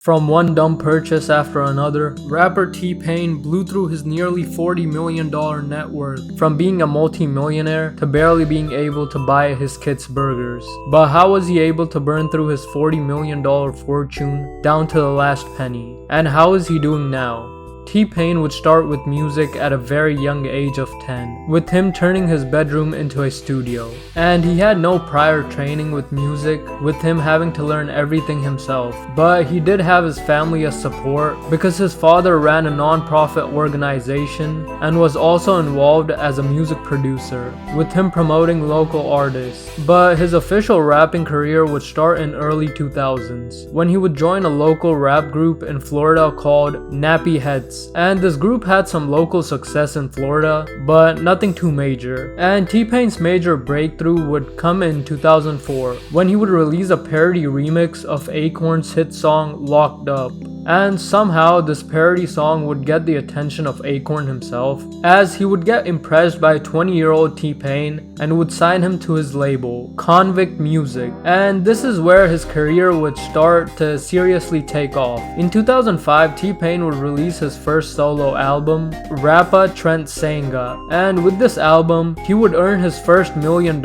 From one dumb purchase after another, rapper T-Pain blew through his nearly $40 million net worth, from being a multi-millionaire to barely being able to buy his kids burgers. But how was he able to burn through his $40 million fortune down to the last penny? And how is he doing now? T-Pain would start with music at a very young age of 10, with him turning his bedroom into a studio. And he had no prior training with music, with him having to learn everything himself. But he did have his family as support because his father ran a non-profit organization and was also involved as a music producer, with him promoting local artists. But his official rapping career would start in early 2000s, when he would join a local rap group in Florida called Nappy Heads. And this group had some local success in Florida, but nothing too major. And T-Pain's major breakthrough would come in 2004, when he would release a parody remix of Akorn's hit song Locked Up. And somehow this parody song would get the attention of Akorn himself, as he would get impressed by 20-year-old T-Pain and would sign him to his label, Convict Music. And this is where his career would start to seriously take off. In 2005, T-Pain would release his first solo album, Rappa Trent Senga. And with this album, he would earn his first $1 million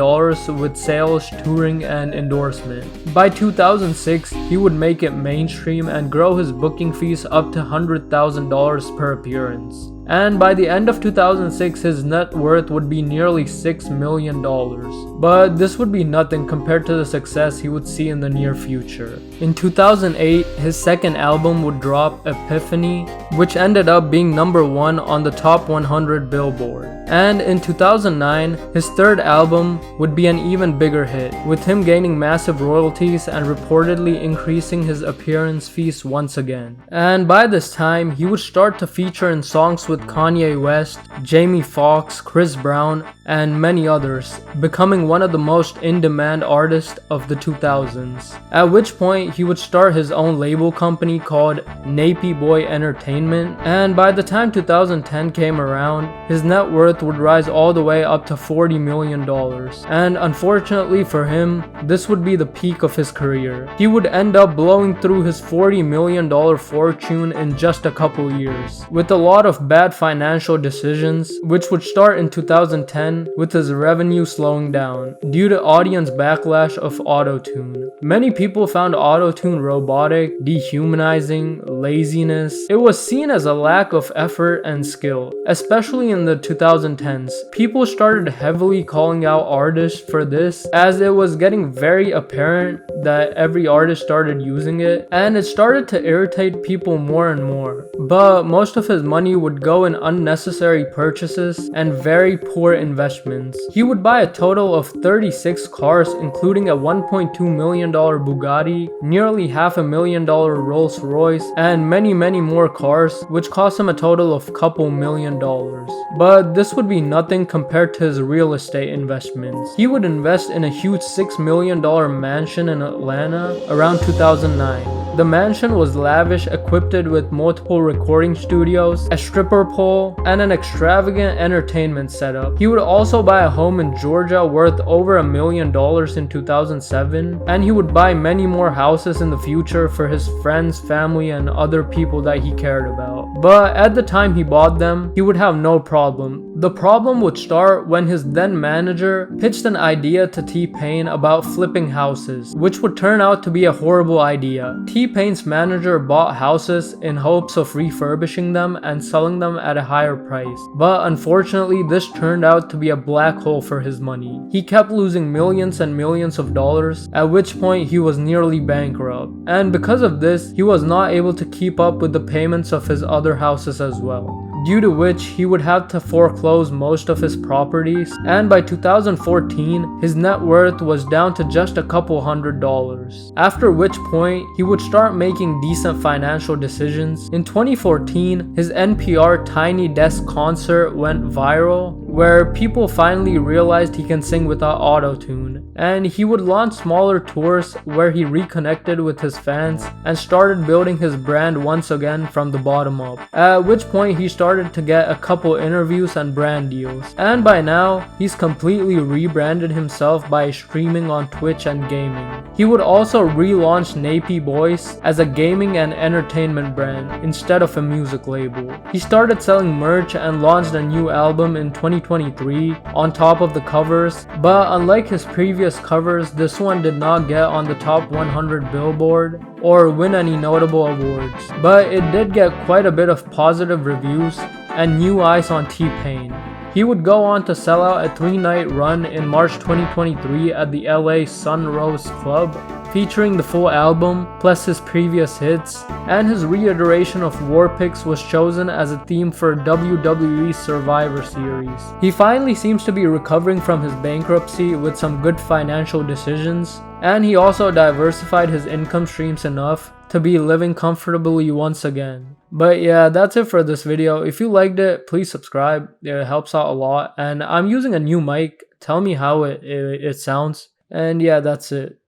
with sales, touring, and endorsement. By 2006, he would make it mainstream and grow his booking fees up to $100,000 per appearance. And by the end of 2006, his net worth would be nearly $6 million. But this would be nothing compared to the success he would see in the near future. In 2008, his second album would drop, Epiphany, which ended up being #1 on the top 100 Billboard. And in 2009, his third album would be an even bigger hit, with him gaining massive royalties and reportedly increasing his appearance fees once again. And by this time, he would start to feature in songs with Kanye West, Jamie Foxx, Chris Brown, and many others, becoming one of the most in-demand artists of the 2000s. At which point, he would start his own label company called Nappy Boy Entertainment, and by the time 2010 came around, his net worth would rise all the way up to $40 million. And unfortunately for him, this would be the peak of his career. He would end up blowing through his $40 million fortune in just a couple years, with a lot of bad financial decisions, which would start in 2010 with his revenue slowing down due to audience backlash of auto-tune. Many people found auto-tune robotic, dehumanizing, laziness. It was seen as a lack of effort and skill, especially in the 2010s. People started heavily calling out artists for this, as it was getting very apparent that every artist started using it, and it started to irritate people more and more. But most of his money would go in unnecessary purchases and very poor investments. He would buy a total of 36 cars, including a $1.2 million Bugatti, nearly $500,000 Rolls Royce, and many more cars, which cost him a total of couple $1 million. But this would be nothing compared to his real estate investments. He would invest in a huge $6 million mansion in Atlanta around 2009. The mansion was lavish, equipped with multiple recording studios, a stripper pole, and an extravagant entertainment setup. He would also buy a home in Georgia worth over $1 million in 2007, and he would buy many more houses in the future for his friends, family, and other people that he cared about. But at the time he bought them, he would have no problem. The problem would start when his then manager pitched an idea to T-Pain about flipping houses, which would turn out to be a horrible idea. T-Pain's manager bought houses in hopes of refurbishing them and selling them at a higher price. But unfortunately, this turned out to be a black hole for his money. He kept losing millions and millions of dollars, at which point he was nearly bankrupt. And because of this, he was not able to keep up with the payments of his other houses as well, due to which he would have to foreclose most of his properties, and by 2014, his net worth was down to just a couple $100. After which point, he would start making decent financial decisions. In 2014, his NPR Tiny Desk concert went viral, where people finally realized he can sing without auto-tune, and he would launch smaller tours where he reconnected with his fans and started building his brand once again from the bottom up, at which point he started to get a couple interviews and brand deals, and by now he's completely rebranded himself by streaming on Twitch and gaming. He would also relaunch Napey Boys as a gaming and entertainment brand instead of a music label. He started selling merch and launched a new album in 2023 on top of the covers, but unlike his previous covers, this one did not get on the top 100 Billboard or win any notable awards, but it did get quite a bit of positive reviews and new eyes on T-Pain. He would go on to sell out a 3-night run in March 2023 at the LA Sunrose Club, featuring the full album, plus his previous hits, and his reiteration of War Pigs was chosen as a theme for WWE Survivor Series. He finally seems to be recovering from his bankruptcy with some good financial decisions, and he also diversified his income streams enough to be living comfortably once again. But yeah, that's it for this video. If you liked it, please subscribe. It helps out a lot, and I'm using a new mic. Tell me how it sounds. And yeah, that's it.